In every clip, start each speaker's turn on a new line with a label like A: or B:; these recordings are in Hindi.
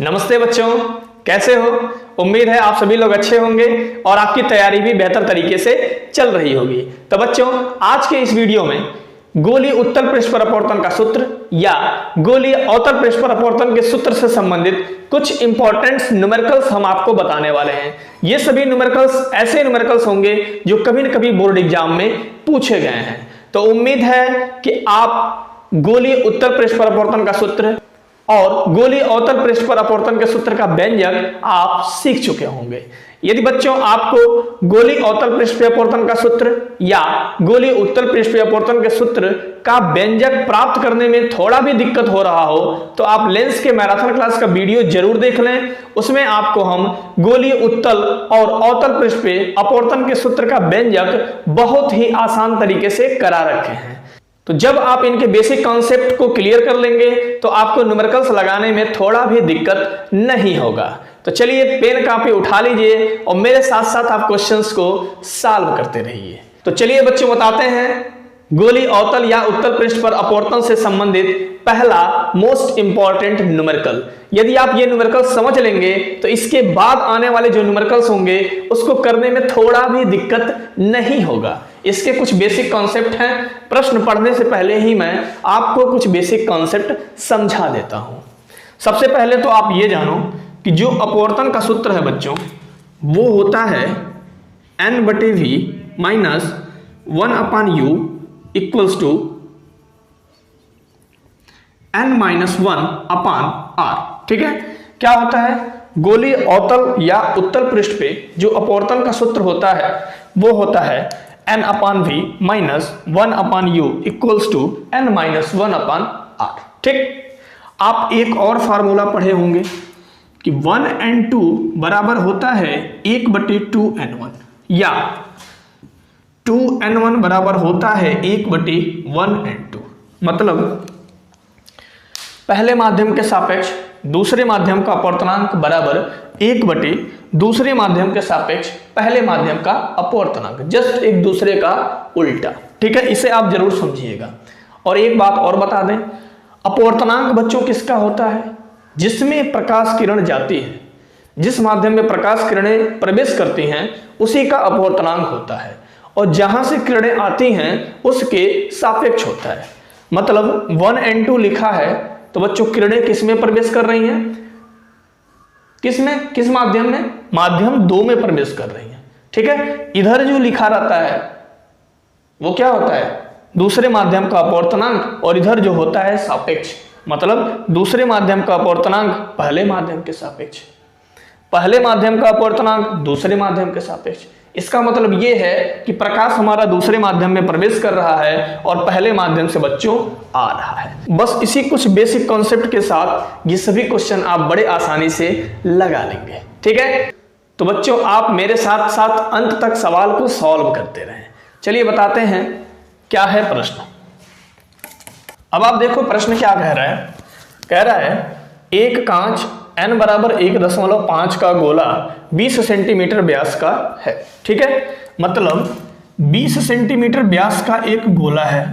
A: नमस्ते बच्चों, कैसे हो? उम्मीद है आप सभी लोग अच्छे होंगे और आपकी तैयारी भी बेहतर तरीके से चल रही होगी। तो बच्चों, आज के इस वीडियो में गोलीय उत्तल पृष्ठ पर अपवर्तन का सूत्र या गोलीय अवतल पृष्ठ पर अपवर्तन के सूत्र से संबंधित कुछ इंपॉर्टेंट न्यूमेरिकल्स हम आपको बताने वाले हैं। ये सभी न्यूमेरिकल्स ऐसे न्यूमेरिकल्स होंगे जो कभी न कभी बोर्ड एग्जाम में पूछे गए हैं। तो उम्मीद है कि आप गोलीय उत्तल पृष्ठ पर अपवर्तन का सूत्र और गोलीय अवतल पृष्ठ पर अपवर्तन के सूत्र का व्यंजक आप सीख चुके होंगे। यदि बच्चों आपको गोलीय अवतल पृष्ठ पर अपवर्तन का सूत्र या गोलीय उत्तल पृष्ठ पर अपवर्तन के सूत्र का व्यंजक प्राप्त करने में थोड़ा भी दिक्कत हो रहा हो तो आप लेंस के मैराथन क्लास का वीडियो जरूर देख लें। उसमें आपको हम गोलीय उत्तल और अवतल पृष्ठ पे अपवर्तन के सूत्र का व्यंजक बहुत ही आसान तरीके से करा रखे हैं। तो जब आप इनके बेसिक कॉन्सेप्ट को क्लियर कर लेंगे तो आपको न्यूमेरिकल्स लगाने में थोड़ा भी दिक्कत नहीं होगा। तो चलिए पेन कापी उठा लीजिए और मेरे साथ साथ आप क्वेश्चंस को सॉल्व करते रहिए। तो चलिए बच्चों, बताते हैं गोलीय अवतल या उत्तल पृष्ठ पर अपवर्तन से संबंधित पहला मोस्ट इंपॉर्टेंट न्यूमेरिकल। यदि आप ये न्यूमेरिकल समझ लेंगे तो इसके बाद आने वाले जो न्यूमेरिकल्स होंगे उसको करने में थोड़ा भी दिक्कत नहीं होगा। इसके कुछ बेसिक कॉन्सेप्ट हैं। प्रश्न पढ़ने से पहले ही मैं आपको कुछ बेसिक कॉन्सेप्ट समझा देता हूं। सबसे पहले तो आप ये जानो कि जो अपवर्तन का सूत्र है बच्चों, वो होता है n/v minus 1/u equals to n-1/r। ठीक है, क्या होता है? गोलीय अवतल या उत्तल पृष्ठ पे जो अपवर्तन का सूत्र होता है वो होता है n/v minus 1/u equals to n-1/r। ठीक, आप एक और फार्मूला पढ़े होंगे कि 1n2 बराबर होता है 1/2n1 या 2n1 बराबर होता है 1/1n2। मतलब पहले माध्यम के सापेक्ष दूसरे माध्यम का अपवर्तनांक बराबर 1/ दूसरे माध्यम के सापेक्ष पहले माध्यम का अपवर्तनांक, जस्ट एक दूसरे का उल्टा। ठीक है, इसे आप जरूर समझिएगा। और एक बात और बता दें, अपवर्तनांक बच्चों किसका होता है? जिसमें प्रकाश किरण जाती है, जिस माध्यम में प्रकाश किरणें प्रवेश करती हैं उसी का अपवर्तनांक होता है, और जहां से किरणें आती हैं उसके सापेक्ष होता है। मतलब 1n2 लिखा है तो बच्चों किरणें किस में प्रवेश कर रही हैं? किस माध्यम में? माध्यम 2 में प्रवेश कर रही हैं। ठीक है, इधर जो लिखा रहता है वो क्या होता है? दूसरे माध्यम का अपवर्तनांक, और इधर जो होता है सापेक्ष। मतलब दूसरे माध्यम का अपवर्तनांक पहले माध्यम के सापेक्ष, पहले माध्यम का अपवर्तनांक दूसरे माध्यम के सापेक्ष। इसका मतलब ये है कि प्रकाश हमारा दूसरे माध्यम में प्रवेश कर रहा है और पहले माध्यम से बच्चों आ रहा है। बस इसी कुछ बेसिक कॉन्सेप्ट के साथ ये सभी क्वेश्चन आप बड़े आसानी से लगा लेंगे। ठीक है, तो बच्चों आप मेरे साथ साथ अंत तक सवाल को सॉल्व करते रहें। चलिए बताते हैं क्या है प्रश्न। अब आप देखो प्रश्न क्या कह रहा है। कह रहा है एक कांच n बराबर 1.5 का गोला 20 सेंटीमीटर व्यास का है। ठीक है, मतलब 20 सेंटीमीटर व्यास का एक गोला है।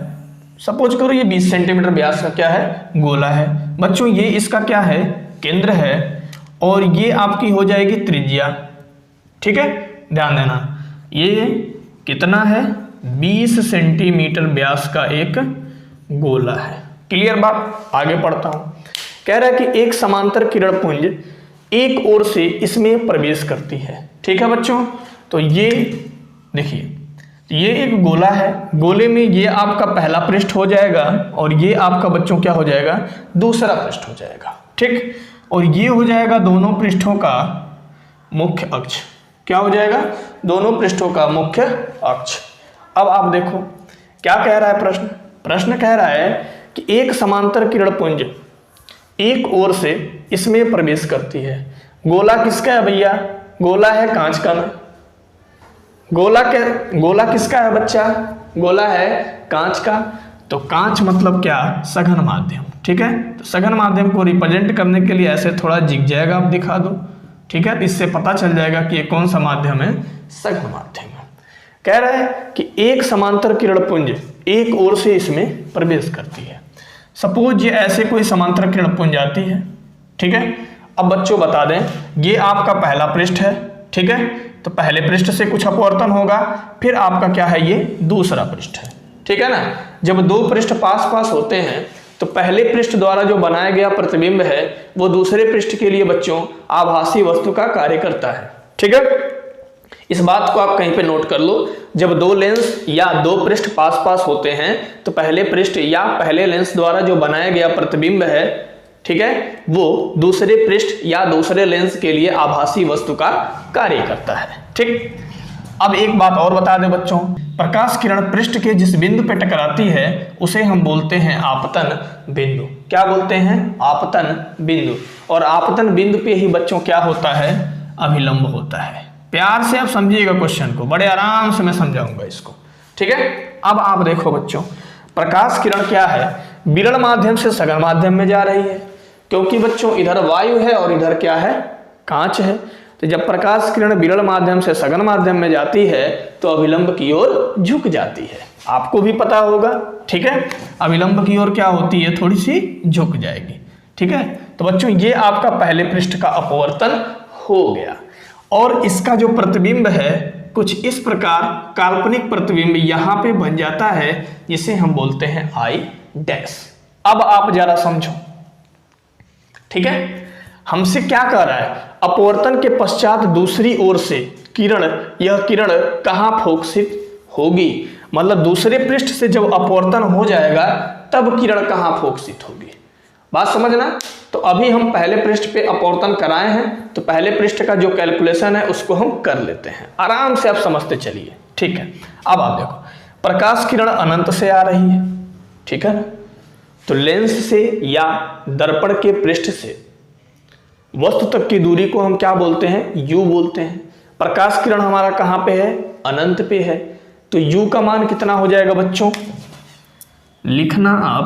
A: सपोज करो ये 20 सेंटीमीटर व्यास का क्या है? गोला है। बच्चों ये इसका क्या है? केंद्र है, और ये आपकी हो जाएगी त्रिज्या। ठीक है, ध्यान देना, ये कितना है? 20 सेंटीमीटर व्यास का एक गोला है। क्लियर बात? आगे पढ़ता हूं। कह रहा है कि एक समांतर किरण पुंज एक ओर से इसमें प्रवेश करती है। ठीक है बच्चों, तो ये देखिए, ये एक गोला है। गोले में ये आपका पहला पृष्ठ हो जाएगा और ये आपका बच्चों क्या हो जाएगा? दूसरा पृष्ठ हो जाएगा। ठीक, और ये हो जाएगा दोनों पृष्ठों का मुख्य अक्ष। क्या हो जाएगा? दोनों पृष्ठों का मुख्य अक्ष। अब आप देखो क्या कह रहा है प्रश्न। प्रश्न कह रहा है कि एक समांतर किरण पुंज एक ओर से इसमें प्रवेश करती है। गोला किसका है भैया? गोला है कांच का। गोला किसका है बच्चा? गोला है कांच का। तो कांच मतलब क्या? सघन माध्यम। ठीक है, तो सघन माध्यम को रिप्रेजेंट करने के लिए ऐसे थोड़ा जिगजैग आप दिखा दो। ठीक है, इससे पता चल जाएगा कि ये कौन सा माध्यम है? सघन माध्यम है। कह रहा है कि एक समांतर किरण पुंज एक ओर से इसमें प्रवेश करती है। सपोज ये ऐसे कोई समांतर किरण पुंज आती है। ठीक है, अब बच्चों बता दें, ये आपका पहला पृष्ठ है, ठीक है, तो पहले पृष्ठ से कुछ अपवर्तन होगा, फिर आपका क्या है, ये दूसरा पृष्ठ है, ठीक है ना। जब दो पृष्ठ पास पास होते हैं तो पहले पृष्ठ द्वारा जो बनाया गया प्रतिबिंब है वो दूसरे पृष्ठ के लिए बच्चों आभासी वस्तु का कार्य करता है, ठीक है। इस बात को आप कहीं पे नोट कर लो, जब दो लेंस या दो पृष्ठ पास पास होते हैं तो पहले पृष्ठ या पहले लेंस द्वारा जो बनाया गया प्रतिबिंब है, ठीक है, वो दूसरे पृष्ठ या दूसरे लेंस के लिए आभासी वस्तु का कार्य करता है, ठीक। अब एक बात और बता दें बच्चों, प्रकाश किरण पृष्ठ के जिस बिंदु पे टकराती है उसे हम बोलते हैं आपतन बिंदु। क्या बोलते हैं? आपतन बिंदु। और आपतन बिंदु पे ही बच्चों क्या होता है? अभिलंब होता है। प्यार से आप समझिएगा क्वेश्चन को, बड़े आराम से मैं समझाऊंगा इसको, ठीक है। अब आप देखो बच्चों, प्रकाश किरण क्या है, विरल माध्यम से सघन माध्यम में जा रही है, क्योंकि बच्चों इधर वायु है और इधर क्या है, कांच है। तो जब प्रकाश किरण विरल माध्यम से सघन माध्यम में जाती है तो अभिलंब की ओर झुक जाती है, आपको भी पता होगा, ठीक है। अभिलंब की ओर क्या होती है, थोड़ी सी झुक जाएगी, ठीक है। तो बच्चों ये आपका पहले पृष्ठ का अपवर्तन हो गया, और इसका जो प्रतिबिंब है कुछ इस प्रकार काल्पनिक प्रतिबिंब यहां पे बन जाता है, जिसे हम बोलते हैं आई डैश। अब आप जरा समझो, ठीक है, हमसे क्या कह रहा है, अपवर्तन के पश्चात दूसरी ओर से किरण, यह किरण कहां फोकसित होगी, मतलब दूसरे पृष्ठ से जब अपवर्तन हो जाएगा तब किरण कहां फोकसित होगी, बात समझना। तो अभी हम पहले पृष्ठ पे अपवर्तन कराए हैं, तो पहले पृष्ठ का जो कैलकुलेशन है उसको हम कर लेते हैं, आराम से आप समझते चलिए, ठीक है। अब आप देखो, प्रकाश किरण अनंत से आ रही है, ठीक है ना, तो लेंस से या दर्पण के पृष्ठ से वस्तु तक की दूरी को हम क्या बोलते हैं, u बोलते हैं। प्रकाश किरण हमारा कहां पे है, अनंत पे है, तो u का मान कितना हो जाएगा बच्चों, लिखना आप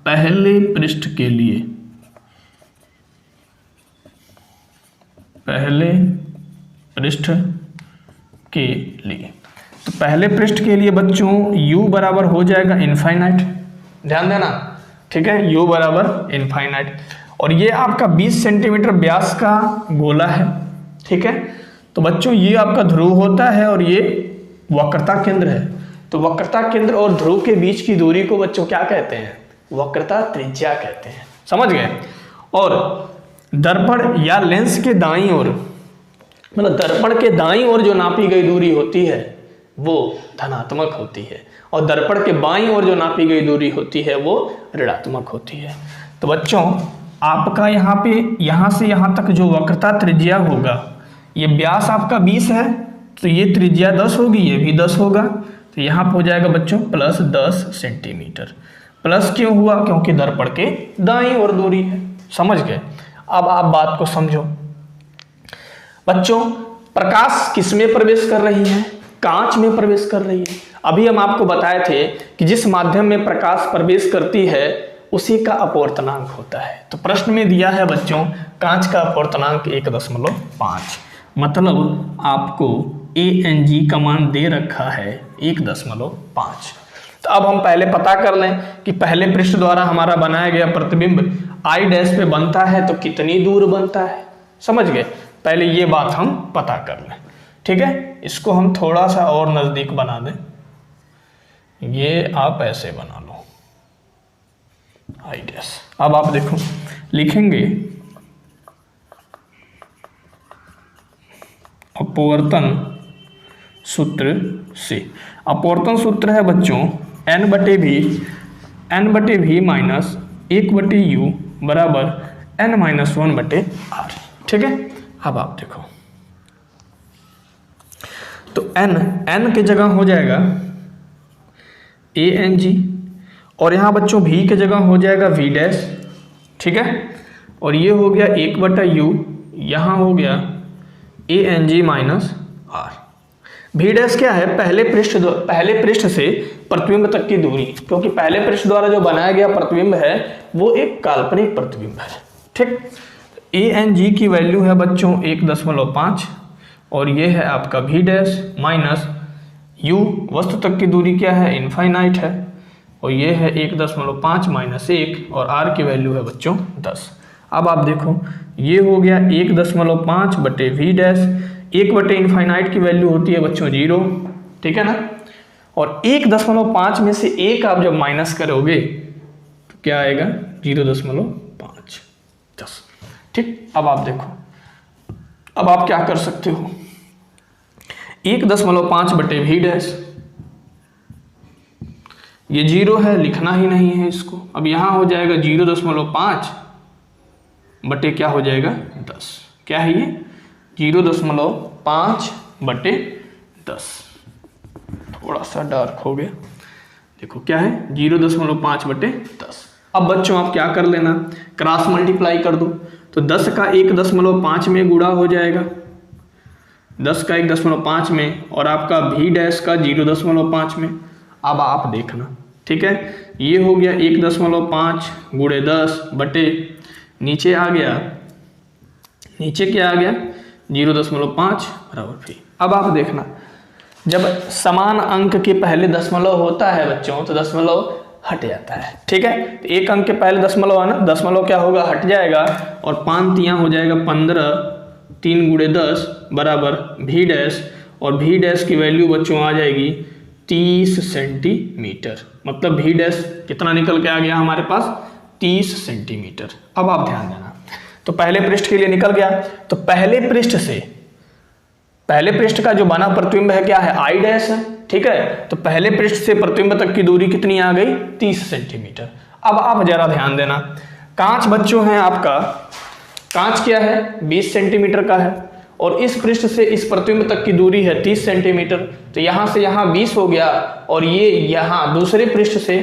A: पहले पृष्ठ के लिए, पहले पृष्ठ के लिए, तो पहले पृष्ठ के लिए बच्चों u बराबर हो जाएगा इनफाइनाइट, ध्यान देना, ठीक है, u बराबर इनफाइनाइट। और ये आपका 20 सेंटीमीटर व्यास का गोला है, ठीक है। तो बच्चों ये आपका ध्रुव होता है और ये वक्रता केंद्र है, तो वक्रता केंद्र और ध्रुव के बीच की दूरी को बच्चों क्या कहते हैं, वक्रता त्रिज्या कहते हैं, समझ गए। और दर्पण या लेंस के दाईं ओर, मतलब दर्पण के दाईं ओर जो नापी गई दूरी होती है वो धनात्मक होती है, और दर्पण के बाईं ओर जो नापी गई दूरी होती है वो ऋणात्मक होती है। तो बच्चों आपका यहाँ पे यहाँ से यहाँ तक जो वक्रता त्रिज्या होगा, ये व्यास आपका 20 है, तो ये त्रिज्या 10 होगी, ये भी 10 होगा, तो यहाँ पे हो जाएगा बच्चों प्लस 10 सेंटीमीटर। प्लस क्यों हुआ, क्योंकि दर्पण के दाईं ओर दूरी है, समझ गए। अब आप बात को समझो बच्चों, प्रकाश किस में प्रवेश कर रही है, कांच में प्रवेश कर रही है। अभी हम आपको बताए थे कि जिस माध्यम में प्रकाश प्रवेश करती है उसी का अपवर्तनांक होता है। तो प्रश्न में दिया है बच्चों कांच का अपवर्तनांक 1.5, मतलब आपको ANG का मान दे रखा है 1.5। तो अब हम पहले पता कर लें कि पहले पृष्ठ द्वारा हमारा बनाया गया प्रतिबिंब I डैश पे बनता है तो कितनी दूर बनता है, समझ गए। पहले ये बात हम पता कर लें, ठीक है। इसको हम थोड़ा सा और नजदीक बना दें, ये आप ऐसे बना लो I डैश। अब आप देखो, लिखेंगे अपवर्तन सूत्र से। अपवर्तन सूत्र है बच्चों n/v माइनस 1/u बराबर n-1/r, ठीक है। अब आप देखो, तो n के जगह हो जाएगा ANG, और यहाँ बच्चों v के जगह हो जाएगा v डैश, ठीक है। और ये हो गया 1/u, यहाँ हो गया ANG minus r। v dash क्या है, पहले पृष्ठ से प्रतिबिंब तक की दूरी, क्योंकि पहले पृष्ठ द्वारा जो बनाया गया प्रतिबिंब है वो एक काल्पनिक प्रतिबिंब है, ठीक। ANG की वैल्यू है बच्चों 1.5, और ये है आपका v डैश माइनस u, वस्तु तक की दूरी क्या है, इनफाइनाइट है, और ये है 1.5 माइनस 1, और r की वैल्यू है बच्चों 10। अब आप देखो ये हो गया 1.5 बटे वी डैश, 1 बटे इनफाइनाइट की वैल्यू होती है बच्चों 0, ठीक है ना। और 1.5 में से 1 आप जब माइनस करोगे तो क्या आएगा 0.5 10, ठीक। अब आप देखो, अब आप क्या कर सकते हो, 1.5 बटे वी डैश, ये 0 है, लिखना ही नहीं है इसको। अब यहां हो जाएगा 0.5 बटे क्या हो जाएगा 10, क्या है ये 0.5 बटे 10, थोड़ा सा डार्क हो गया, देखो क्या है 0.5 बटे 10। अब बच्चों आप क्या कर लेना, क्रॉस मल्टीप्लाई कर दो, तो 10 का 1.5 में गुणा हो जाएगा, 10 का 1.5 में, और आपका भी डैश का 0.5 में। अब आप देखना, ठीक है, ये हो गया 1.5 गुणे 10 बटे, नीचे आ गया, नीचे क्या आ गया 0.5 बराबर भी। अब आप देखना, जब समान अंक के पहले दशमलव होता है बच्चों तो दशमलव हट जाता है, ठीक है। तो एक अंक के पहले दशमलव है ना, दशमलव क्या होगा हट जाएगा, और 5 तियां हो जाएगा 15, 3 गुणे 10 बराबर भी डैश, और भी डैश की वैल्यू बच्चों आ जाएगी 30 सेंटीमीटर, मतलब भी डैश कितना निकल के आ गया हमारे पास 30 सेंटीमीटर। अब आप ध्यान देना, तो पहले पृष्ठ के लिए निकल गया, तो पहले पृष्ठ का जो बना प्रतिबिंब है क्या है आई डैश है, ठीक है। तो पहले पृष्ठ से प्रतिबिंब तक की दूरी कितनी आ गई 30 सेंटीमीटर। अब आप जरा ध्यान देना, कांच बच्चों है आपका, कांच क्या है 20 सेंटीमीटर का है, और इस पृष्ठ से इस प्रतिबिंब तक की दूरी है 30 सेंटीमीटर, तो यहां से यहां 20 हो गया, और ये यहां दूसरे पृष्ठ से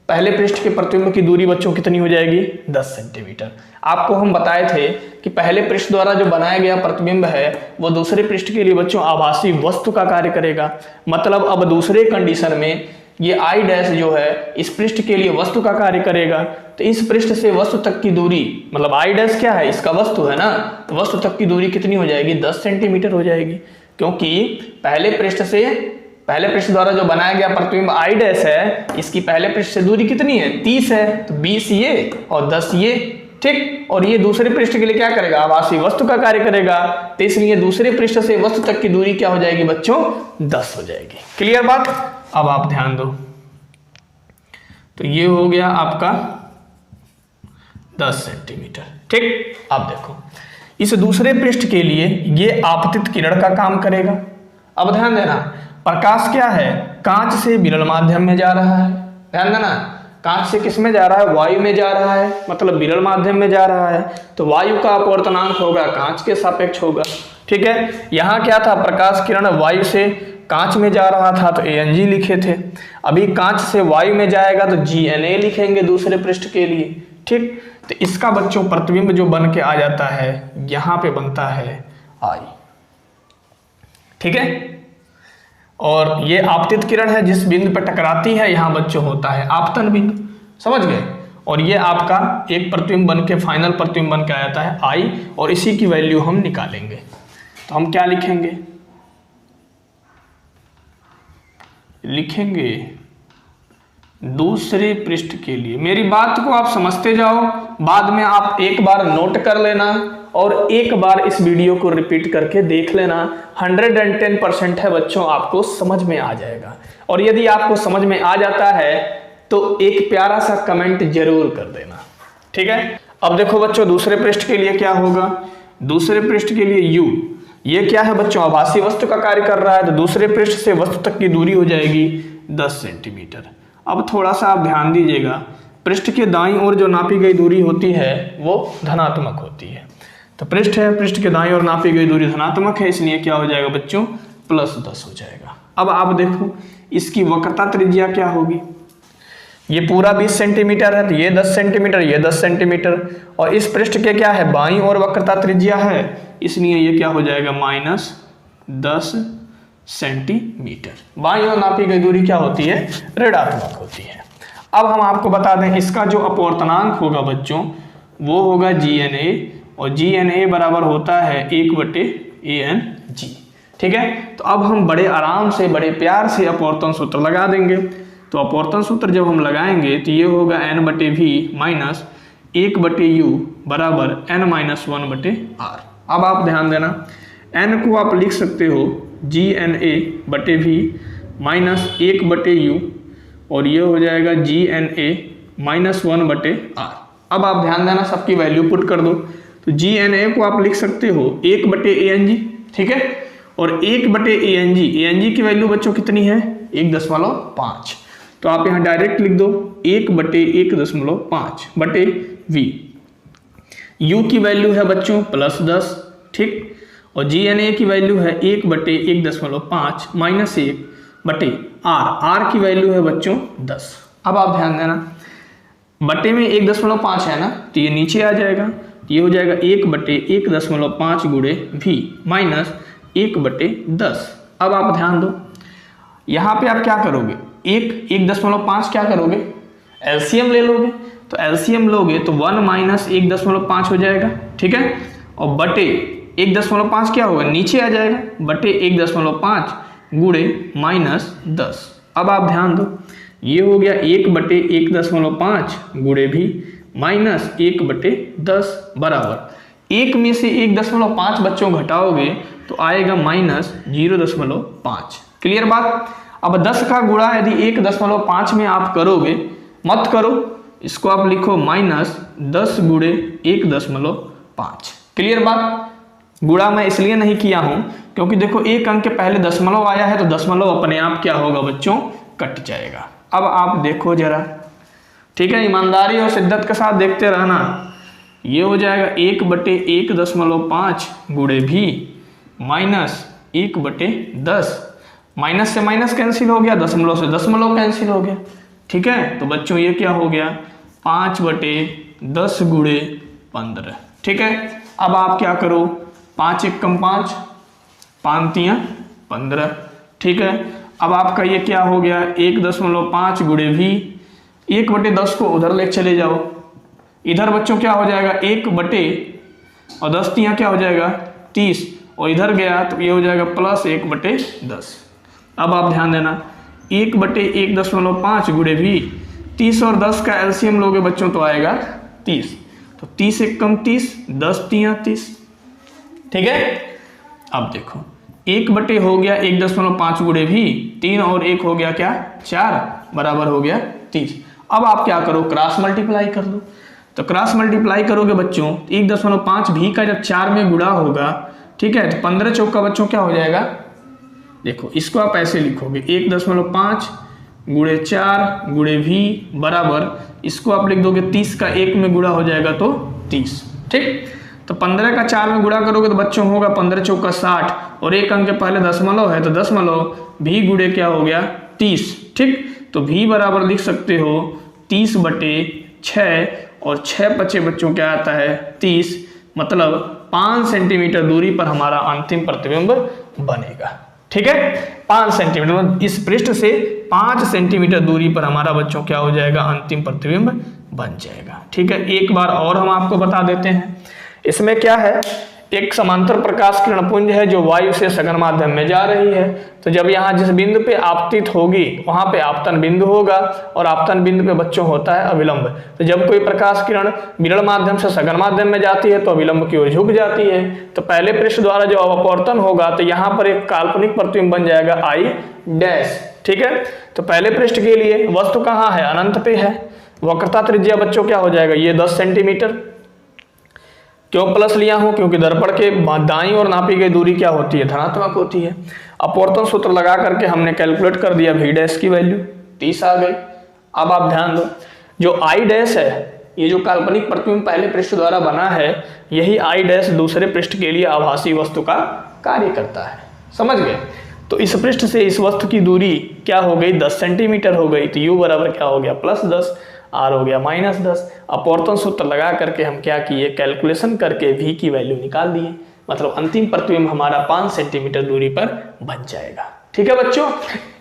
A: पहले पृष्ठ के प्रतिबिंब की दूरी बच्चों कितनी हो जाएगी 10 सेंटीमीटर। आपको हम बताए थे कि पहले पृष्ठ द्वारा जो बनाया गया प्रतिबिंब है वो दूसरे पृष्ठ के लिए बच्चों आभासी वस्तु का कार्य करेगा, मतलब अब दूसरे कंडीशन में ये आई डैश जो है इस पृष्ठ के लिए वस्तु का कार्य करेगा, तो इस पृष्ठ से वस्तु तक की दूरी, मतलब आई डैश क्या है इसका वस्तु है ना, तो वस्तु तक की दूरी कितनी हो जाएगी 10 सेंटीमीटर हो जाएगी, क्योंकि पहले पृष्ठ द्वारा जो बनाया गया प्रतिबिंब आई डैश है, इसकी पहले पृष्ठ से दूरी कितनी है 30 है, तो 20 ये और 10 ये, ठीक। और ये दूसरे पृष्ठ के लिए क्या करेगा आभासी वस्तु का कार्य करेगा, तो इसलिए दूसरे पृष्ठ से वस्तु तक की दूरी क्या हो जाएगी बच्चों 10 हो जाएगी। क्लियर बात। अब आप ध्यान दो, तो ये हो गया आपका 10 सेंटीमीटर, ठीक। अब देखो इस दूसरे पृष्ठ के लिए ये आपतित किरण का काम करेगा। अब ध्यान देना, प्रकाश क्या है कांच से विरल माध्यम में जा रहा है, ध्यान देना, कांच से किस में जा रहा है वायु में जा रहा है, मतलब विरल माध्यम में जा रहा है, तो वायु का अपवर्तनांक होगा कांच के सापेक्ष होगा, ठीक है। यहाँ क्या था, प्रकाश किरण वायु से कांच में जा रहा था तो ANG लिखे थे, अभी कांच से वायु में जाएगा तो GNA लिखेंगे दूसरे पृष्ठ के लिए, ठीक। तो इसका बच्चों प्रतिबिंब जो बन के आ जाता है यहाँ पे बनता है I, ठीक है। और ये आपतित किरण है जिस बिंदु पर टकराती है यहाँ बच्चों होता है आपतन बिंदु, समझ गए। और ये आपका एक प्रतिबिंब बन के फाइनल प्रतिबिंब बन के आ जाता है I, और इसी की वैल्यू हम निकालेंगे, तो हम क्या लिखेंगे, लिखेंगे दूसरे पृष्ठ के लिए। मेरी बात को आप समझते जाओ, बाद में आप एक बार नोट कर लेना और एक बार इस वीडियो को रिपीट करके देख लेना, 110% है बच्चों आपको समझ में आ जाएगा। और यदि आपको समझ में आ जाता है तो एक प्यारा सा कमेंट जरूर कर देना, ठीक है। अब देखो बच्चों दूसरे पृष्ठ के लिए क्या होगा, दूसरे पृष्ठ के लिए U, ये क्या है बच्चों आभासी वस्तु का कार्य कर रहा है, तो दूसरे पृष्ठ से वस्तु तक की दूरी हो जाएगी 10 सेंटीमीटर। अब थोड़ा सा आप ध्यान दीजिएगा, पृष्ठ के दाईं ओर जो नापी गई दूरी होती है वो धनात्मक होती है, तो पृष्ठ है, पृष्ठ के दाईं ओर नापी गई दूरी धनात्मक है, इसलिए क्या हो जाएगा बच्चों +10 हो जाएगा। अब आप देखो इसकी वक्रता त्रिज्या क्या होगी, ये पूरा 20 सेंटीमीटर है, तो ये 10 सेंटीमीटर, ये 10 सेंटीमीटर, और इस पृष्ठ के क्या है बाईं ओर वक्रता त्रिज्या है, इसलिए ये क्या हो जाएगा -10 सेंटीमीटर। बाईं ओर नापी गई दूरी क्या होती है ऋणात्मक होती है। अब हम आपको बता दें इसका जो अपवर्तनांक होगा बच्चों वो होगा GNA, और GNA बराबर होता है 1/ANG, ठीक है। तो अब हम बड़े आराम से बड़े प्यार से अपवर्तन सूत्र लगा देंगे। तो अपवर्तन सूत्र जब हम लगाएंगे तो ये होगा N/V माइनस 1/u बराबर n-1/r। अब आप ध्यान देना, n को आप लिख सकते हो GNA/v माइनस 1/u और ये हो जाएगा GNA-1/r। अब आप ध्यान देना, सबकी वैल्यू पुट कर दो। तो GNA को आप लिख सकते हो 1/Ang, ठीक है, और 1/Ang की वैल्यू बच्चों कितनी है 1.5। तो आप यहाँ डायरेक्ट लिख दो 1/1.5/v। u की वैल्यू है बच्चों +10, ठीक, और GNA की वैल्यू है 1/1.5 माइनस 1/r की वैल्यू है बच्चों 10। अब आप ध्यान देना, बटे में 1.5 है ना, तो ये नीचे आ जाएगा, ये हो जाएगा 1/1.5 गुणे v माइनस 1/10। अब आप ध्यान दो, यहाँ पे आप क्या करोगे, 1.5 क्या करोगे, एलसीएम ले लोगे। तो एलसीएम लोगे तो 1 माइनस 1.5 हो जाएगा, ठीक है, और बटे 1.5 क्या होगा, नीचे आ जाएगा, बटे 1.5 गुणे माइनस 10। अब आप ध्यान दो, ये हो गया 1/1.5 गुणे भी माइनस 1/10 बराबर 1 में से 1.5 बच्चों घटाओगे तो आएगा -0.5। क्लियर बात। अब 10 का गुणा यदि 1.5 में आप करोगे, मत करो, इसको आप लिखो -10 गुणे 1.5। क्लियर बात। गुणा मैं इसलिए नहीं किया हूं क्योंकि देखो एक अंक के पहले दशमलव आया है तो दशमलव अपने आप क्या होगा बच्चों, कट जाएगा। अब आप देखो जरा, ठीक है, ईमानदारी और शिद्दत के साथ देखते रहना। ये हो जाएगा 1/1.5 गुणे भी माइनस 1/10, माइनस से माइनस कैंसिल हो गया, दशमलव से दशमलव कैंसिल हो गया, ठीक है। तो बच्चों ये क्या हो गया 5/10 गुणे 15, ठीक है। अब आप क्या करो, 5 एकम 5, 5 तियां 15, ठीक है। अब आपका ये क्या हो गया 1.5 गुणे भी 1/10 को उधर ले चले जाओ, इधर बच्चों क्या हो जाएगा 1/10 क्या हो जाएगा 30, और इधर गया तो ये हो जाएगा +1/10। अब आप ध्यान देना 1/1.5 गुणे भी 30 और 10 का एलसीएम लोगे बच्चों तो आएगा 30, तो 30 एकम 30, 10 तियां 30, ठीक है। अब देखो 1 हो गया 1.5 गुणे भी 3 और 1 हो गया क्या 4 बराबर हो गया 30। अब आप क्या करो, क्रॉस मल्टीप्लाई कर दो। तो क्रॉस मल्टीप्लाई करोगे बच्चों 1.5 भी का जब 4 में गुणा होगा, ठीक है, तो 15 चौका बच्चों क्या हो जाएगा, देखो इसको आप ऐसे लिखोगे 1.5 गुणे 4 गुणे भी बराबर, इसको आप लिख दोगे 30 का 1 में गुणा हो जाएगा तो 30, ठीक। तो 15 का 4 में गुणा करोगे तो बच्चों होगा 15 चौका 60, और एक अंक के पहले दशमलव है तो दशमलव भी गुणे क्या हो गया 30, ठीक। तो भी बराबर लिख सकते हो 30/6, और 6 बचे बच्चों क्या आता है 30, मतलब 5 सेंटीमीटर दूरी पर हमारा अंतिम प्रतिबिंब बनेगा, ठीक है। 5 सेंटीमीटर, मतलब इस पृष्ठ से 5 सेंटीमीटर दूरी पर हमारा बच्चों क्या हो जाएगा, अंतिम प्रतिबिंब बन जाएगा, ठीक है। एक बार और हम आपको बता देते हैं, इसमें क्या है, एक समांतर प्रकाश किरण पुंज है जो वायु से सघन माध्यम में जा रही है। तो जब यहाँ जिस बिंदु पे आपतित होगी वहां पे आपतन बिंदु होगा, और आपतन बिंदु पे बच्चों होता है अविलंब। तो जब कोई प्रकाश किरण विरल माध्यम से सघन माध्यम में जाती है तो अविलंब की ओर झुक जाती है। तो पहले पृष्ठ द्वारा जो अपवर्तन होगा तो यहाँ पर एक काल्पनिक प्रतिबिंब बन जाएगा I', ठीक है। तो पहले पृष्ठ के लिए वस्तु कहाँ है, अनंत पे है। वक्रता त्रिज्या बच्चों क्या हो जाएगा, ये 10 सेंटीमीटर। क्यों प्लस लिया हूं, क्योंकि दर्पण के दाईं ओर नापी गई दूरी क्या होती है, धनात्मक होती है। अपवर्तन सूत्र लगा करके हमने कैलकुलेट कर दिया, V' की वैल्यू 30 आ गई। अब आप ध्यान दो, जो I' है, ये जो काल्पनिक प्रतिबिंब पहले पृष्ठ द्वारा बना है, यही I' दूसरे पृष्ठ के लिए आभासी वस्तु का कार्य करता है, समझ गए। तो इस पृष्ठ से इस वस्तु की दूरी क्या हो गई 10 सेंटीमीटर हो गई। तो U बराबर क्या हो गया +10, R हो गया -10। अपवर्तन सूत्र लगा करके हम क्या किए, कैलकुलेशन करके V की वैल्यू निकाल दिए, मतलब अंतिम प्रतिबिंब हमारा 5 सेंटीमीटर दूरी पर बन जाएगा, ठीक है बच्चों।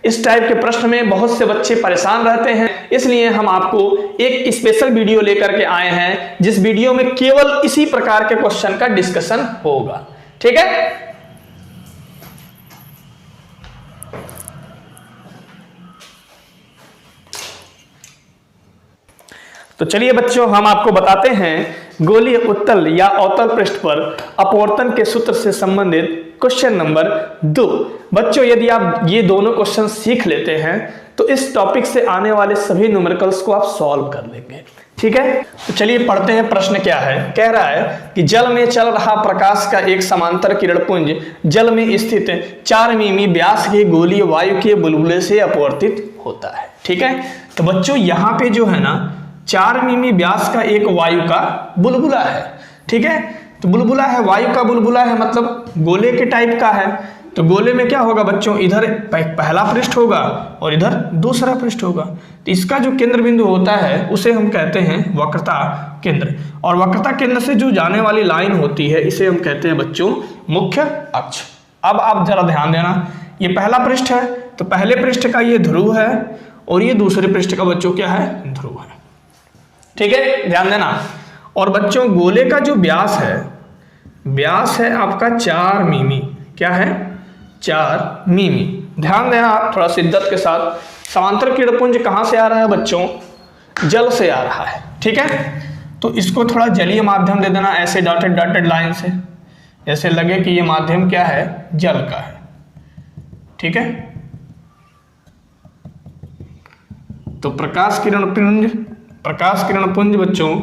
A: इस टाइप के प्रश्न में बहुत से बच्चे परेशान रहते हैं, इसलिए हम आपको एक स्पेशल वीडियो लेकर के आए हैं, जिस वीडियो में केवल इसी प्रकार के क्वेश्चन का डिस्कशन होगा, ठीक है। तो चलिए बच्चों, हम आपको बताते हैं गोलीय उत्तल या अवतल पृष्ठ पर अपवर्तन के सूत्र से संबंधित क्वेश्चन नंबर 2। बच्चों, यदि आप ये दोनों क्वेश्चन सीख लेते हैं तो इस टॉपिक से आने वाले सभी न्यूमेरिकल्स को आप सॉल्व कर लेंगे। ठीक है, तो चलिए पढ़ते हैं। प्रश्न क्या है? कह रहा है कि जल में चल रहा प्रकाश का एक समांतर किरणपुंज जल में स्थित 4 मिमी व्यास के गोलीय वायु के बुलबुले से अपवर्तित होता है। ठीक है, तो बच्चों यहाँ पे जो है ना 4 मिमी व्यास का एक वायु का बुलबुला है। ठीक है, तो बुलबुला है, वायु का बुलबुला है, मतलब गोले के टाइप का है। तो गोले में क्या होगा बच्चों, इधर पहला पृष्ठ होगा और इधर दूसरा पृष्ठ होगा। तो इसका जो केंद्र बिंदु होता है उसे हम कहते हैं वक्रता केंद्र, और वक्रता केंद्र से जो जाने वाली लाइन होती है इसे हम कहते हैं बच्चों मुख्य अक्ष। अब आप जरा ध्यान देना, ये पहला पृष्ठ है तो पहले पृष्ठ का ये ध्रुव है और ये दूसरे पृष्ठ का बच्चों क्या है, ध्रुव है। ठीक है, ध्यान देना। और बच्चों गोले का जो व्यास है आपका 4 मिमी। क्या है? 4 मिमी। ध्यान देना आप थोड़ा शिद्दत के साथ। समांतर किरणपुंज कहाँ से आ रहा है बच्चों? जल से आ रहा है। ठीक है, तो इसको थोड़ा जलीय माध्यम दे देना, ऐसे डॉटेड लाइन से, ऐसे लगे कि ये माध्यम क्या है, जल का है। ठीक है, तो प्रकाश किरणपुंज बच्चों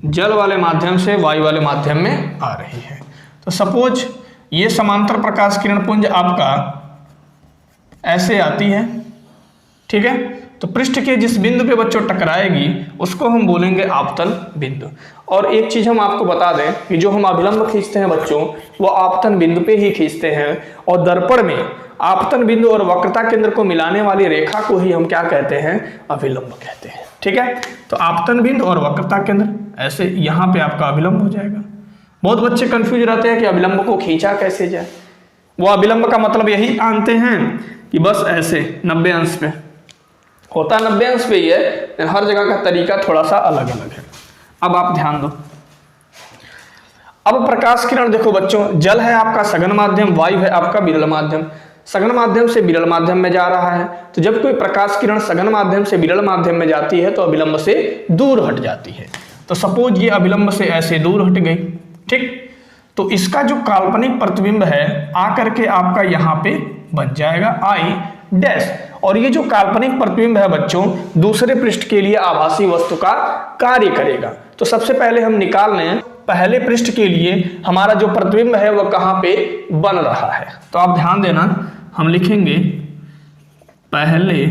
A: जल वाले माध्यम से वायु वाले माध्यम में आ रही है। तो सपोज ये समांतर प्रकाश किरणपुंज आपका ऐसे आती है। ठीक है, तो पृष्ठ के जिस बिंदु पे बच्चों टकराएगी उसको हम बोलेंगे आपतन बिंदु। और एक चीज हम आपको बता दें कि जो हम अभिलंब खींचते हैं बच्चों वो आपतन बिंदु पे ही खींचते हैं, और दर्पण में आपतन बिंदु और वक्रता केंद्र को मिलाने वाली रेखा को ही हम क्या कहते हैं, अभिलंब कहते हैं। ठीक है, तो आपतन बिंदु और वक्रता केंद्र ऐसे यहाँ पे आपका अभिलंब हो जाएगा। बहुत बच्चे कंफ्यूज रहते हैं कि अभिलंब को खींचा कैसे जाए। वो अभिलंब का मतलब यही जानते हैं कि बस ऐसे 90 अंश पे होता, 90 अंश पे ही है, हर जगह का तरीका थोड़ा सा अलग अलग है। अब आप ध्यान दो, अब प्रकाश किरण देखो बच्चों, जल है आपका सघन माध्यम, वायु है आपका विरल माध्यम। सघन माध्यम से विरल माध्यम में जा रहा है, तो जब कोई प्रकाश किरण सघन माध्यम से विरल माध्यम में जाती है तो अभिलंब से दूर हट जाती है। तो सपोज ये अभिलंब से ऐसे दूर हट गई। ठीक, तो इसका जो काल्पनिक प्रतिबिंब है आकर के आपका यहाँ पे बन जाएगा आई डैश, और ये जो काल्पनिक प्रतिबिंब है बच्चों दूसरे पृष्ठ के लिए आभासी वस्तु का कार्य करेगा। तो सबसे पहले हम निकाल लें पहले पृष्ठ के लिए हमारा जो प्रतिबिंब है वो कहाँ पे बन रहा है। तो आप ध्यान देना, हम लिखेंगे पहले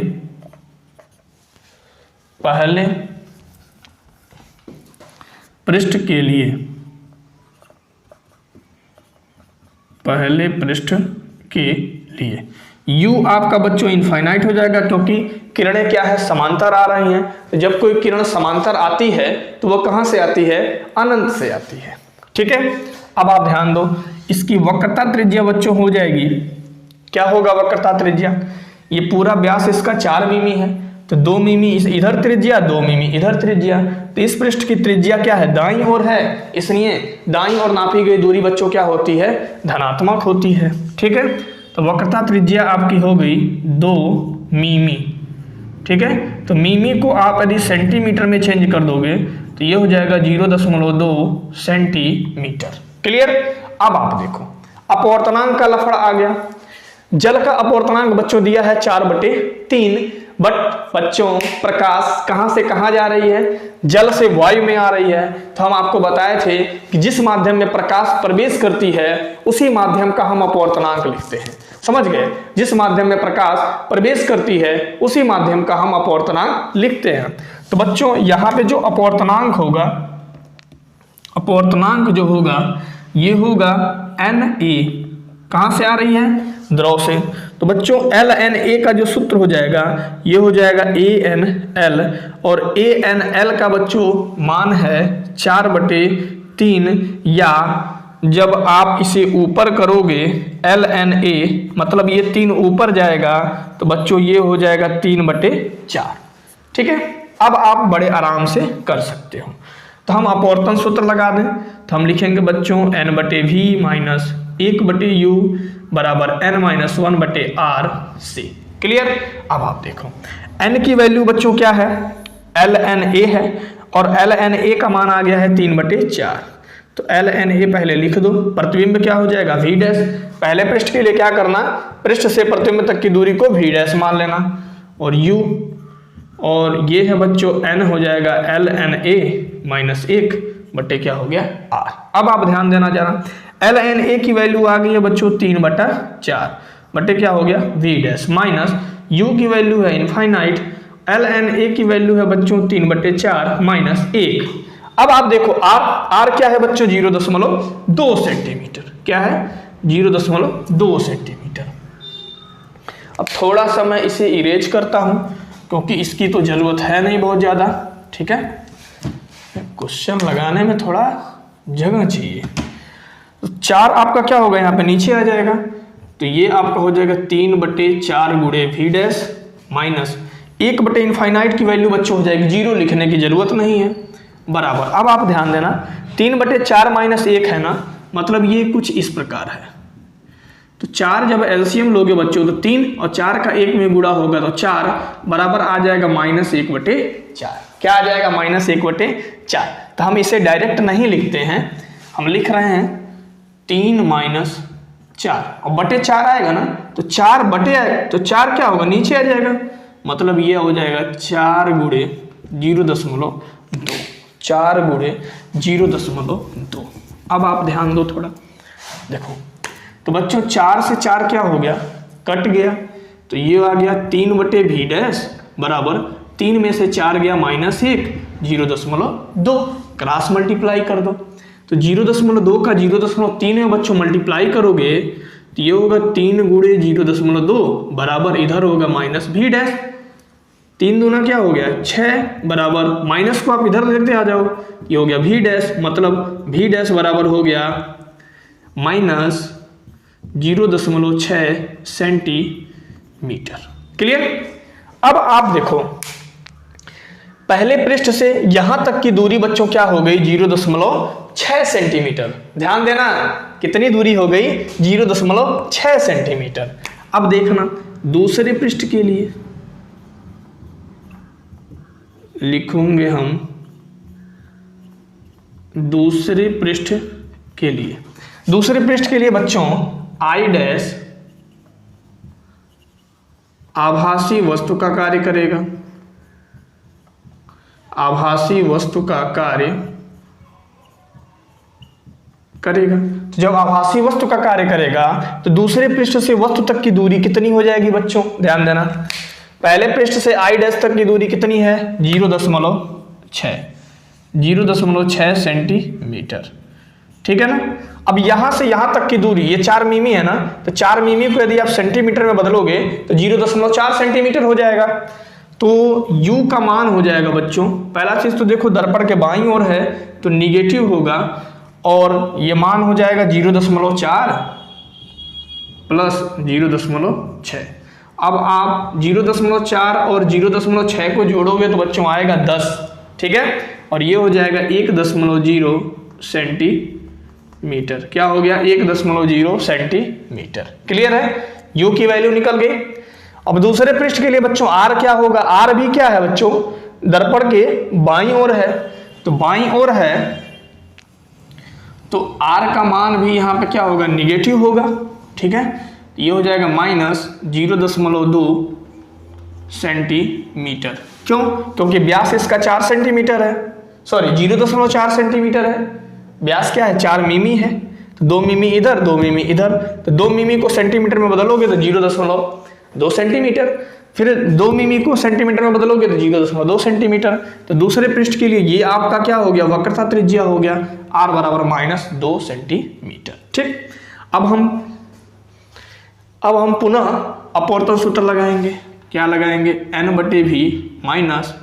A: पृष्ठ के लिए, पहले पृष्ठ के लिए u आपका बच्चों इनफाइनाइट हो जाएगा, क्योंकि किरणें क्या है, समांतर आ रही हैं। तो जब कोई किरण समांतर आती है तो वो कहां से आती है, अनंत से आती है। ठीक है, अब आप ध्यान दो, इसकी वक्रता त्रिज्या बच्चों हो जाएगी, क्या होगा वक्रता त्रिज्या, ये पूरा व्यास इसका 4 मिमी है, तो 2 मिमी इधर त्रिज्या, 2 मिमी इधर त्रिज्या। तो इस पृष्ठ की त्रिज्या क्या है, दाईं ओर है, इसलिए दाईं ओर नापी गई दूरी बच्चों क्या होती है, धनात्मक होती है। ठीक है, तो वक्रता त्रिज्या आपकी हो गई 2 मिमी। ठीक है, तो मिमी को आप यदि सेंटीमीटर में चेंज कर दोगे तो ये हो जाएगा 0.2 सेंटीमीटर। क्लियर। अब आप देखो अपवर्तनांक का लफड़ा आ गया। जल का अपवर्तनांक बच्चों दिया है 4/3, बट बच्चों प्रकाश कहां से कहां जा रही है, जल से वायु में आ रही है। तो हम आपको बताए थे कि जिस माध्यम में प्रकाश प्रवेश करती है उसी माध्यम का हम अपवर्तनांक लिखते हैं। समझ गए, जिस माध्यम में प्रकाश प्रवेश करती है उसी माध्यम का हम अपवर्तनांक लिखते हैं। तो बच्चों यहाँ पे जो अपवर्तनांक होगा, अपवर्तनांक जो होगा ये होगा Na, कहां से आ रही है, द्रव से। तो बच्चों LNA का जो सूत्र हो जाएगा ये हो जाएगा ANL, और ANL का बच्चों मान है 4/3, या जब आप इसे ऊपर करोगे LNA मतलब ये 3 ऊपर जाएगा तो बच्चों ये हो जाएगा 3/4। ठीक है, अब आप बड़े आराम से कर सकते हो। तो हम अपवर्तन सूत्र लगा दें तो हम लिखेंगे बच्चों N/V माइनस 1/U बराबर N-1/R से। क्लियर। अब आप देखो N की वैल्यू बच्चों क्या है, ln_a है और ln_a का मान आ गया है 3/4। तो ln_a पहले लिख दो, प्रतिबिंब क्या हो जाएगा v डैश। पहले पृष्ठ के लिए क्या करना, पृष्ठ से प्रतिबिंब तक की दूरी को v डैश मान लेना और u, और ये है बच्चों n हो जाएगा ln_a माइनस 1 बटे क्या हो गया r। अब आप ध्यान देना जरा, ln_a की वैल्यू आ गई है बच्चों 3/4 बटे क्या हो गया v डैश, माइनस u की वैल्यू है इनफाइनाइट, ln_a की वैल्यू है बच्चों 3/4 माइनस 1। अब आप देखो r क्या है बच्चों 0.2 सेंटीमीटर, क्या है 0.2 सेंटीमीटर। अब थोड़ा सा मैं इसे इरेज करता हूं क्योंकि इसकी तो जरूरत है नहीं बहुत ज्यादा, ठीक है, क्वेश्चन लगाने में थोड़ा जगह चाहिए। तो 4 आपका क्या होगा यहाँ पे नीचे आ जाएगा, तो ये आपका हो जाएगा 3/4 गुणे v डैश माइनस 1 बटे इनफाइनाइट की वैल्यू बच्चों हो जाएगी 0, लिखने की जरूरत नहीं है, बराबर। अब आप ध्यान देना 3/4 माइनस 1 है ना, मतलब ये कुछ इस प्रकार है। तो 4 जब एलसीएम लोगे बच्चों तो 3 और 4 का 1 में गुणा होगा तो 4 बराबर आ जाएगा -1/4। क्या आ जाएगा -1/4। तो हम इसे डायरेक्ट नहीं लिखते हैं, हम लिख रहे हैं 3 - 4 और बटे 4 आएगा ना, तो 4 बटे आएगा तो 4 क्या होगा नीचे आ जाएगा, मतलब ये हो जाएगा 4 गुणे 0.2, 4 गुणे 0.2। अब आप ध्यान दो थोड़ा, देखो तो बच्चों 4 से 4 क्या हो गया कट गया, तो ये आ गया 3/v डैश बराबर 3 में से 4 गया -1, 0.2, क्रॉस मल्टीप्लाई कर दो। तो 0.2 का 0.3 में बच्चों मल्टीप्लाई करोगे तो ये होगा 3 गुणे 0.2 बराबर इधर होगा -v डैश, 3 दूना क्या हो गया 6 बराबर माइनस को आप इधर लेते आ जाओ, ये हो गया v डैश, मतलब v डैश बराबर हो गया -0.6 सेंटीमीटर। क्लियर। अब आप देखो पहले पृष्ठ से यहां तक की दूरी बच्चों क्या हो गई 0.6 सेंटीमीटर। ध्यान देना कितनी दूरी हो गई 0.6 सेंटीमीटर। अब देखना दूसरे पृष्ठ के लिए लिखेंगे हम, दूसरे पृष्ठ के लिए, दूसरे पृष्ठ के लिए बच्चों I डैश आभासी वस्तु का कार्य करेगा, आभासी वस्तु का कार्य करेगा। तो जब आभासी वस्तु का कार्य करेगा तो दूसरे पृष्ठ से वस्तु तक की दूरी कितनी हो जाएगी बच्चों, ध्यान देना। पहले पृष्ठ से I डैश तक की दूरी कितनी है 0.6 सेंटीमीटर, ठीक है ना। अब यहां से यहां तक की दूरी ये 4 मिमी है ना, तो 4 मिमी को यदि आप सेंटीमीटर में बदलोगे तो 0.4 सेंटीमीटर हो जाएगा। तो u का मान हो जाएगा बच्चों, पहला चीज तो देखो दर्पण के बाईं ओर है तो निगेटिव होगा और ये मान हो जाएगा 0.4 प्लस 0.6। अब आप 0.4 और 0.6 को जोड़ोगे तो बच्चों आएगा 10, ठीक है, और ये हो जाएगा 1.0 सेंटीमीटर। क्या हो गया 1.0 सेंटीमीटर। क्लियर है, u की वैल्यू निकल गई। अब दूसरे पृष्ठ के लिए बच्चों r क्या होगा, r भी क्या है बच्चों दर्पण के बाईं ओर है, तो बाईं ओर है तो r का मान भी यहाँ पे क्या होगा निगेटिव होगा, ठीक है। ये हो जाएगा -0.2 सेंटीमीटर। क्यों, क्योंकि व्यास इसका 4 सेंटीमीटर है, सॉरी 0.4 सेंटीमीटर है, व्यास क्या है 4 मिमी है, तो 2 मिमी इधर 2 मिमी इधर, तो 2 मिमी को सेंटीमीटर में बदलोगे तो 0.2 सेंटीमीटर, फिर 2 मिमी को सेंटीमीटर में बदलोगे तो 0.2 सेंटीमीटर। तो दूसरे पृष्ठ के लिए ये आपका क्या हो गया वक्रता त्रिज्या हो गया r बराबर -2 सेंटीमीटर, ठीक। अब हम पुनः अपवर्तन सूत्र लगाएंगे। क्या लगाएंगे, n/v माइनस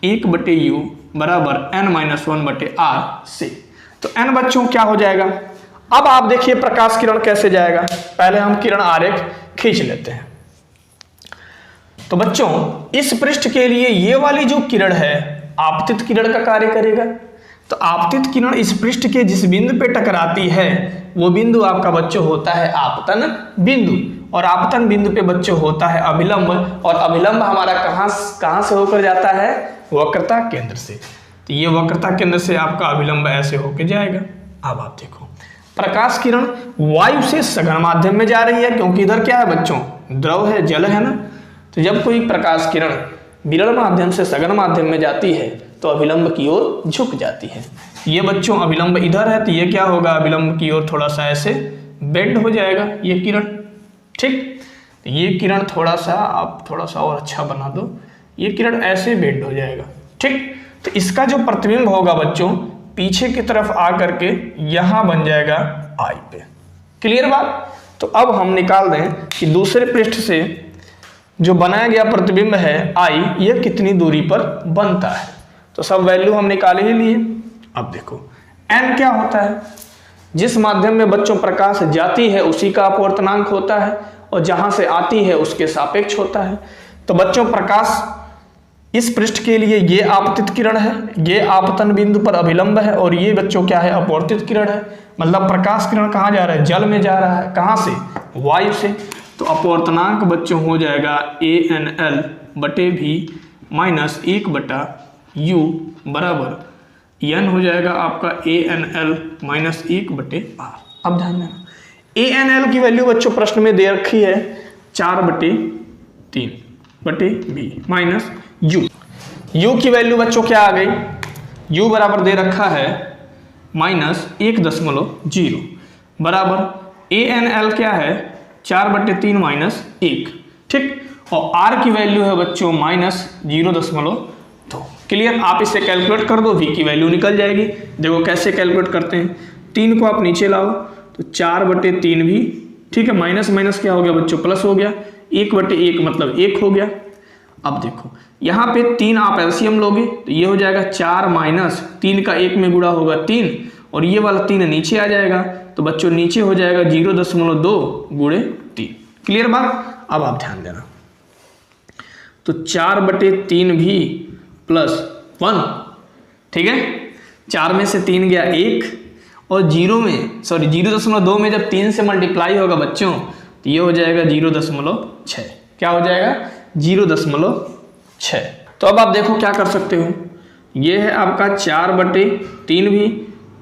A: 1/u बराबर n-1/r से। तो n बच्चों क्या हो जाएगा, अब आप देखिए प्रकाश किरण कैसे जाएगा, पहले हम किरण आरेख खींच लेते हैं। तो बच्चों इस पृष्ठ के लिए ये वाली जो किरण है आपतित किरण का कार्य करेगा। तो आपतित किरण इस पृष्ठ के जिस बिंदु पे टकराती है वो बिंदु आपका बच्चों होता है आपतन बिंदु, और आपतन बिंदु पे बच्चों होता है अभिलंब, और अभिलंब हमारा कहाँ से होकर जाता है, वक्रता केंद्र से। तो ये वक्रता केंद्र से आपका अभिलंब ऐसे होकर जाएगा। अब आप देखो प्रकाश किरण वायु से सघन माध्यम में जा रही है, क्योंकि इधर क्या है बच्चों, द्रव है, जल है ना। तो जब कोई प्रकाश किरण विरल माध्यम से सघन माध्यम में जाती है तो अभिलंब की ओर झुक जाती है। ये बच्चों अभिलंब इधर है, तो ये क्या होगा, अभिलंब की ओर थोड़ा सा ऐसे बेंड हो जाएगा ये किरण। ठीक, तो ये किरण थोड़ा सा आप थोड़ा सा और अच्छा बना दो, ये किरण ऐसे बेंड हो जाएगा। ठीक, तो इसका जो प्रतिबिंब होगा बच्चों पीछे की तरफ आकर के यहां बन जाएगा आई पे। क्लियर बात। तो अब हम निकाल दें कि दूसरे पृष्ठ से जो बनाया गया प्रतिबिंब है आई, यह कितनी दूरी पर बनता है। तो सब वैल्यू हम निकाल ही लिए। अब देखो n क्या होता है, जिस माध्यम में बच्चों प्रकाश जाती है उसी का अपवर्तनांक होता है, और जहां से आती है उसके सापेक्ष होता है। तो बच्चों प्रकाश इस पृष्ठ के लिए ये आपतित किरण है, ये आपतन बिंदु पर अभिलंब है, और ये बच्चों क्या है, अपवर्तित किरण है। मतलब प्रकाश किरण कहाँ जा रहा है, जल में जा रहा है। कहाँ से, वायु से। तो अपवर्तनांक बच्चों हो जाएगा ANL बटे भी माइनस 1/u बराबर n हो जाएगा आपका ANL माइनस 1/r। अब ध्यान देना ANL की वैल्यू बच्चों प्रश्न में दे रखी है 4/3/b माइनस u की वैल्यू बच्चों क्या आ गई, u बराबर दे रखा है -1.0 बराबर ANL क्या है 4/3 माइनस 1। ठीक, और r की वैल्यू है बच्चों -0.2। क्लियर। आप इसे कैलकुलेट कर दो, v की वैल्यू निकल जाएगी। देखो कैसे कैलकुलेट करते हैं, 3 को आप नीचे लाओ तो 4/3 भी, ठीक है, माइनस माइनस क्या हो गया बच्चों, प्लस हो गया, 1/1 मतलब 1 हो गया। अब देखो यहाँ पे 3 आप एलसीएम लोगे तो ये हो जाएगा 4 माइनस 3 का 1 में गुणा होगा 3, और ये वाला 3 नीचे आ जाएगा, तो बच्चों नीचे हो जाएगा 0.2 गुणे 3। क्लियर बात। अब आप ध्यान देना, तो 4/3 भी प्लस 1, ठीक है, 4 में से 3 गया 1, और 0.2 में जब 3 से मल्टीप्लाई होगा बच्चों तो ये हो जाएगा 0.6। क्या हो जाएगा, 0.6। तो अब आप देखो क्या कर सकते हो, ये है आपका 4/3 भी,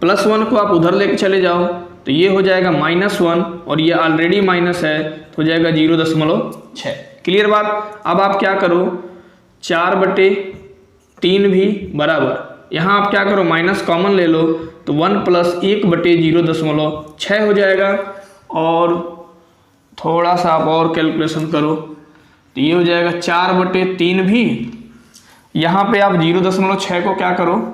A: प्लस 1 को आप उधर लेके चले जाओ तो ये हो जाएगा -1, और ये ऑलरेडी माइनस है तो हो जाएगा 0.6। क्लियर बात। अब आप क्या करो, 4/3 भी बराबर, यहाँ आप क्या करो माइनस कॉमन ले लो तो 1 + 1/0.6 हो जाएगा, और थोड़ा सा आप और कैलकुलेशन करो तो ये हो जाएगा 4/3 भी, यहाँ पे आप 0.6 को क्या करो,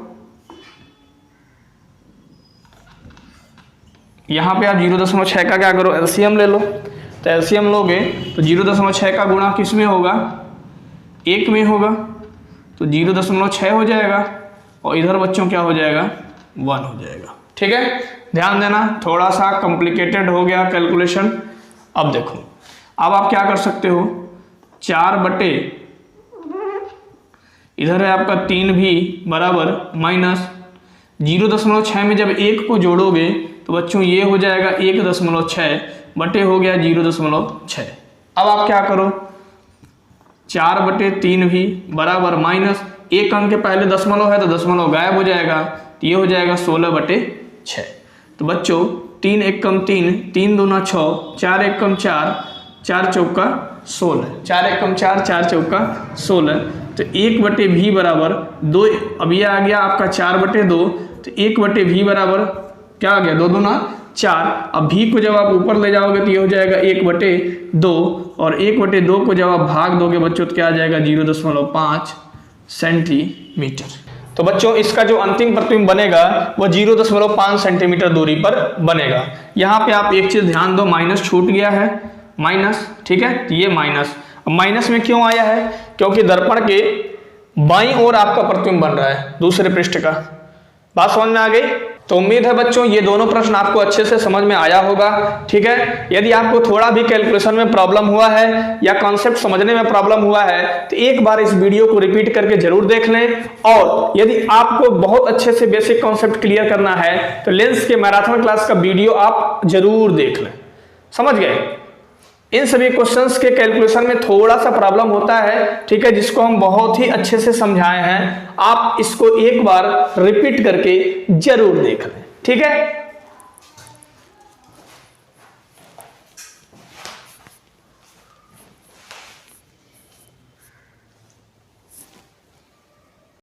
A: यहाँ पे आप 0.6 का क्या करो, एलसीएम ले लो। तो एलसीएम लोगे तो 0.6 का गुणा किस में होगा, 1 में होगा, तो 0.6 हो जाएगा, और इधर बच्चों क्या हो जाएगा, 1 हो जाएगा। ठीक है, ध्यान देना, थोड़ा सा कॉम्प्लिकेटेड हो गया कैलकुलेशन। अब देखो, अब आप क्या कर सकते हो, 4 इधर है आपका 3 भी बराबर माइनस 0.6 में जब 1 को जोड़ोगे तो बच्चों ये हो जाएगा 1.6 बटे हो गया 0.6। अब आप क्या करो, 4/3 भी बराबर माइनस 1 अंक के पहले दशमलव है तो दशमलव गायब हो जाएगा, तो ये हो जाएगा 16/6। तो बच्चों 3 × 1 = 3, 3 दूना 6, 4 × 1 = 4, 4 चौका 16, 4 × 1 = 4, 4 चौका 16। तो 1/v बराबर 2, अब ये आ गया आपका 4/2, तो 1/v बराबर क्या आ गया, 2 दूना 4। अब v को जब आप ऊपर ले जाओगे तो ये हो जाएगा 1/2, और 1/2 को जब आप भाग दोगे बच्चों तो क्या आ जाएगा 0.5 सेंटीमीटर। तो बच्चों इसका जो अंतिम प्रतिबिंब बनेगा वो 0.5 सेंटीमीटर दूरी पर बनेगा। यहाँ पे आप एक चीज ध्यान दो, माइनस छूट गया है, माइनस, ठीक है, ये माइनस। अब माइनस में क्यों आया है, क्योंकि दर्पण के बाईं ओर आपका प्रतिबिंब बन रहा है दूसरे पृष्ठ का। बात समझ में आ गई। तो उम्मीद है बच्चों ये दोनों प्रश्न आपको अच्छे से समझ में आया होगा। ठीक है, यदि आपको थोड़ा भी कैलकुलेशन में प्रॉब्लम हुआ है या कॉन्सेप्ट समझने में प्रॉब्लम हुआ है तो एक बार इस वीडियो को रिपीट करके जरूर देख लें, और यदि आपको बहुत अच्छे से बेसिक कॉन्सेप्ट क्लियर करना है तो लेंस के मैराथन क्लास का वीडियो आप जरूर देख लें। समझ गए। इन सभी क्वेश्चंस के कैलकुलेशन में थोड़ा सा प्रॉब्लम होता है, ठीक है, जिसको हम बहुत ही अच्छे से समझाए हैं। आप इसको एक बार रिपीट करके जरूर देख लें, ठीक है।